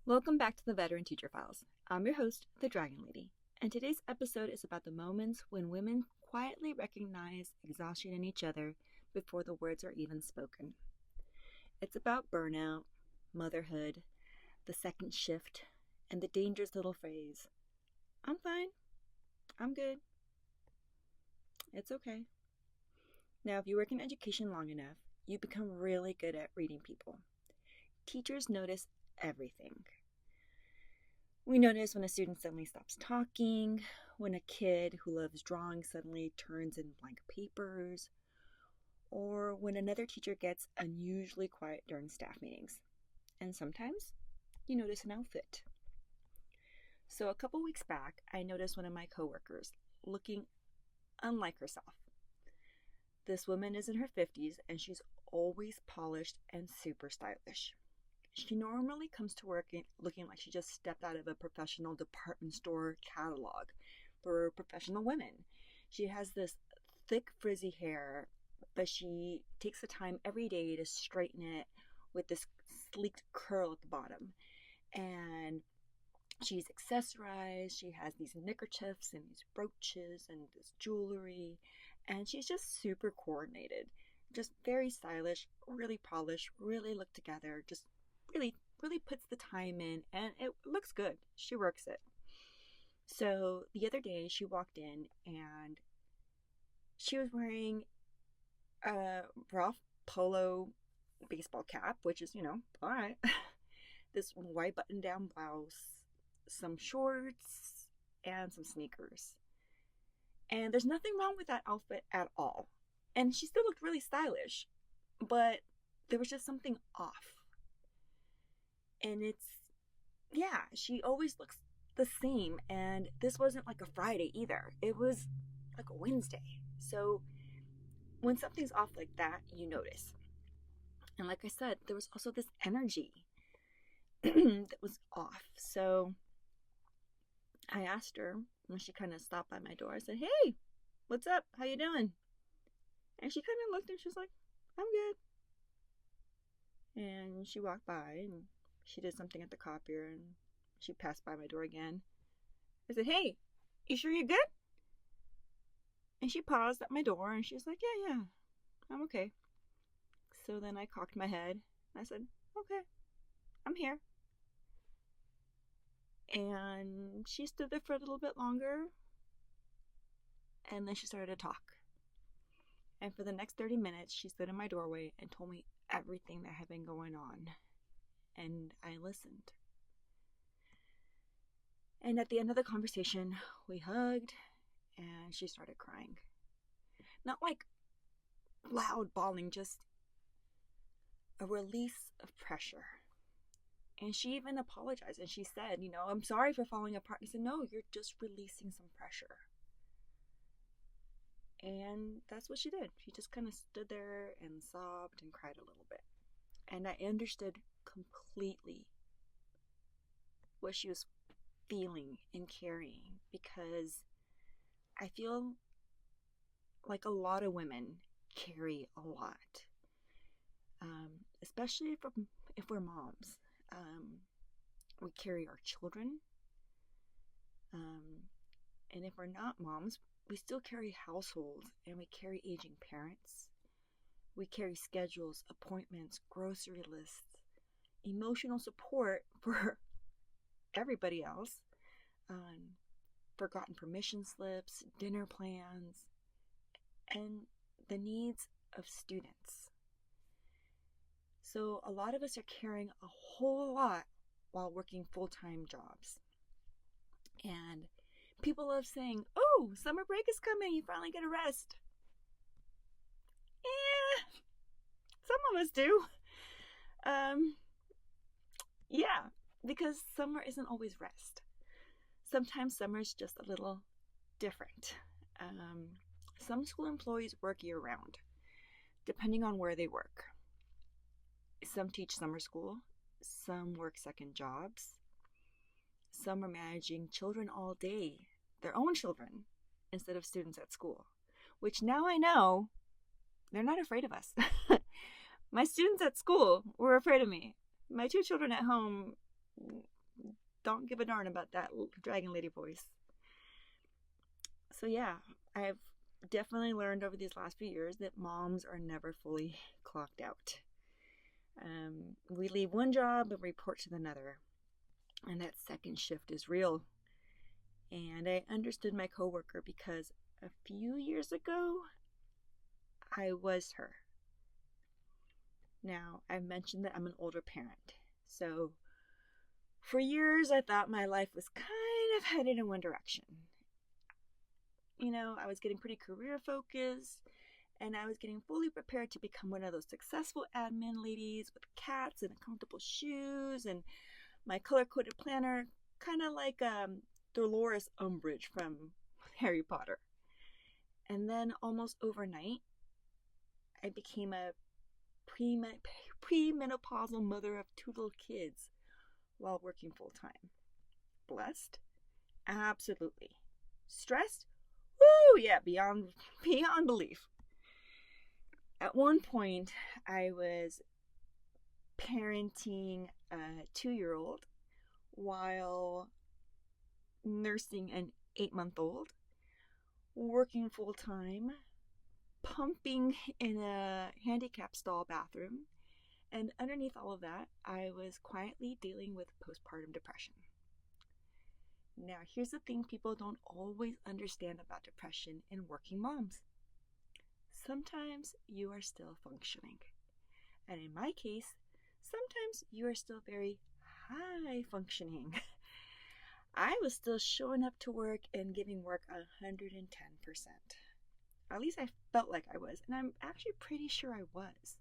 Welcome back to the Veteran Teacher Files. I'm your host, the Dragon Lady, and today's episode is about the moments when women quietly recognize exhaustion in each other before the words are even spoken. It's about burnout, motherhood, the second shift, and the dangerous little phrase, I'm fine, I'm good, it's okay. Now, if you work in education long enough, you become really good at reading people. Teachers notice everything. We notice when a student suddenly stops talking, when a kid who loves drawing suddenly turns in blank papers, or when another teacher gets unusually quiet during staff meetings. And sometimes you notice an outfit. So a couple weeks back, I noticed one of my coworkers looking unlike herself. This woman is in her 50s and she's always polished and super stylish. She normally comes to work looking like she just stepped out of a professional department store catalog for professional women. She has this thick, frizzy hair, but she takes the time every day to straighten it with this sleek curl at the bottom. And she's accessorized. She has these neckerchiefs and these brooches and this jewelry. And she's just super coordinated. Just very stylish, really polished, really looked together, just really puts the time in, and it looks good. She works it. So the other day she walked in and she was wearing a Ralph Polo baseball cap, which is, all right. This white button down blouse, some shorts, and some sneakers. And there's nothing wrong with that outfit at all. And she still looked really stylish, but there was just something off. And she always looks the same. And this wasn't like a Friday either. It was like a Wednesday. So when something's off like that, you notice. And like I said, there was also this energy that was off. So I asked her when she kind of stopped by my door. I said, "Hey, what's up? How you doing?" And she kind of looked and she was like, "I'm good." And she walked by and she did something at the copier and she passed by my door again. I said, "Hey, you sure you're good?" And she paused at my door and she was like, "Yeah, I'm okay." So then I cocked my head and I said, "Okay, I'm here." And she stood there for a little bit longer and then she started to talk. And for the next 30 minutes, she stood in my doorway and told me everything that had been going on. And I listened. And at the end of the conversation, we hugged and she started crying. Not like loud bawling, just a release of pressure. And she even apologized and she said, "I'm sorry for falling apart." I said, "No, you're just releasing some pressure." And that's what she did. She just kind of stood there and sobbed and cried a little bit. And I understood completely what she was feeling and carrying, because I feel like a lot of women carry a lot, especially if we're moms. We carry our children, and if we're not moms, we still carry households, and we carry aging parents. We carry schedules, appointments, grocery lists, emotional support for everybody else, forgotten permission slips, dinner plans, and the needs of students. So a lot of us are carrying a whole lot while working full-time jobs. And people love saying, "Oh, summer break is coming, you finally get a rest." Some of us do. Yeah, because summer isn't always rest. Sometimes summer is just a little different. Some school employees work year-round, depending on where they work. Some teach summer school, some work second jobs, some are managing children all day, their own children, instead of students at school, which now I know they're not afraid of us. My students at school were afraid of me. My two children at home, don't give a darn about that dragon lady voice. So yeah, I've definitely learned over these last few years that moms are never fully clocked out. We leave one job and report to another, and that second shift is real. And I understood my coworker because a few years ago, I was her. Now, I've mentioned that I'm an older parent. So, for years, I thought my life was kind of headed in one direction. I was getting pretty career focused, and I was getting fully prepared to become one of those successful admin ladies with cats and comfortable shoes and my color-coded planner, kind of like Dolores Umbridge from Harry Potter. And then almost overnight, I became a premenopausal mother of 2 little kids while working full-time. Blessed? Absolutely. Stressed? Woo, yeah, beyond belief. At one point, I was parenting a 2-year-old while nursing an 8-month-old, working full-time, pumping in a handicap stall bathroom, and underneath all of that, I was quietly dealing with postpartum depression. Now, here's the thing people don't always understand about depression in working moms. Sometimes you are still functioning. And in my case, sometimes you are still very high functioning. I was still showing up to work and giving work 110%. At least I felt like I was, and I'm actually pretty sure I was.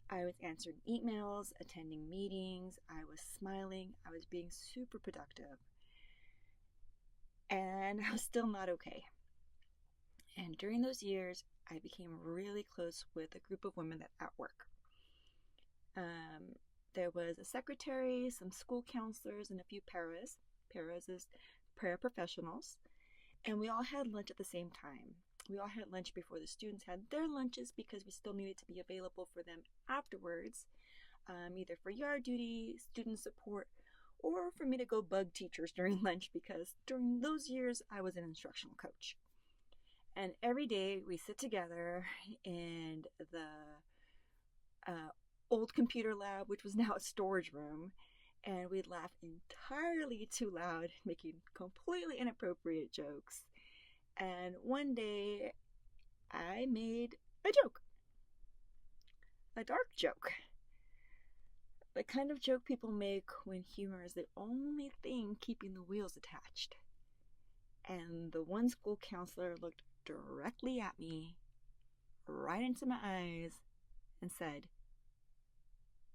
I was answering emails, attending meetings, I was smiling, I was being super productive. And I was still not okay. And during those years, I became really close with a group of women at work. There was a secretary, some school counselors, and a few paras. Paras is paraprofessionals. And we all had lunch at the same time. We all had lunch before the students had their lunches because we still needed to be available for them afterwards, either for yard duty, student support, or for me to go bug teachers during lunch because during those years I was an instructional coach. And every day we sit together in the old computer lab, which was now a storage room, and we'd laugh entirely too loud, making completely inappropriate jokes. And one day I made a joke. A dark joke. The kind of joke people make when humor is the only thing keeping the wheels attached. And the one school counselor looked directly at me, right into my eyes, and said,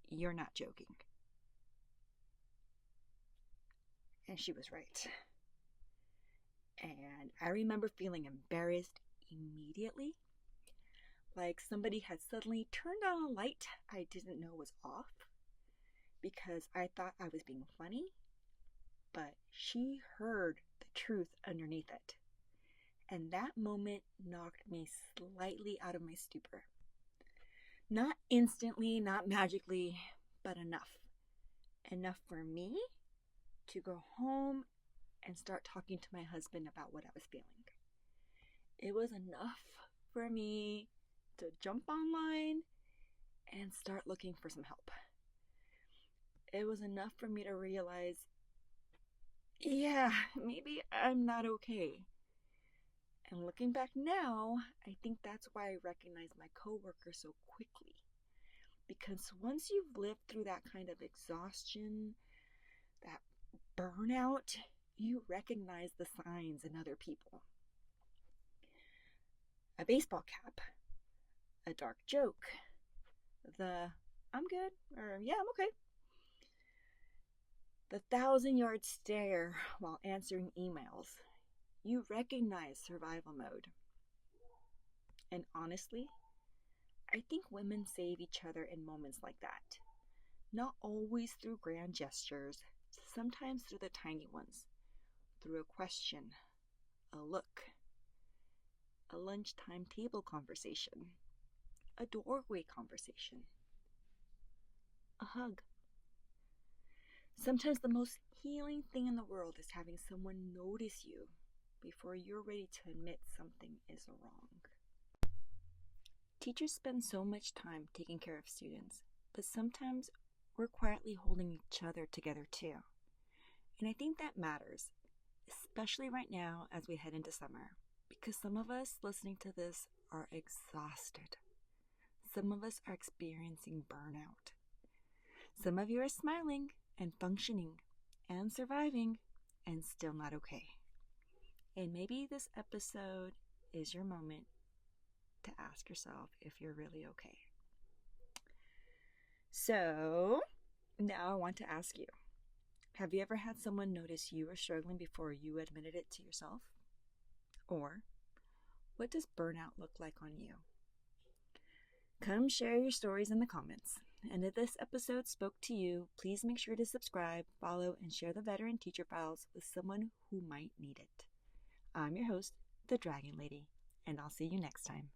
"You're not joking." And she was right. And I remember feeling embarrassed immediately, like somebody had suddenly turned on a light I didn't know was off, because I thought I was being funny, but she heard the truth underneath it. And that moment knocked me slightly out of my stupor. Not instantly, not magically, but enough. Enough for me to go home and start talking to my husband about what I was feeling. It was enough for me to jump online and start looking for some help. It was enough for me to realize, yeah, maybe I'm not okay. And looking back now, I think that's why I recognize my coworker so quickly. Because once you've lived through that kind of exhaustion, that burnout, you recognize the signs in other people. A baseball cap, a dark joke, the "I'm good," or "yeah, I'm okay," the 1,000-yard stare while answering emails. You recognize survival mode. And honestly, I think women save each other in moments like that. Not always through grand gestures, sometimes through the tiny ones. Through a question, a look, a lunchtime table conversation, a doorway conversation, a hug. Sometimes the most healing thing in the world is having someone notice you before you're ready to admit something is wrong. Teachers spend so much time taking care of students, but sometimes we're quietly holding each other together too. And I think that matters, especially right now as we head into summer, because some of us listening to this are exhausted. Some of us are experiencing burnout. Some of you are smiling and functioning and surviving and still not okay. And maybe this episode is your moment to ask yourself if you're really okay. So now I want to ask you, have you ever had someone notice you were struggling before you admitted it to yourself? Or what does burnout look like on you? Come share your stories in the comments. And if this episode spoke to you, please make sure to subscribe, follow, and share the Veteran Teacher Files with someone who might need it. I'm your host, the Dragon Lady, and I'll see you next time.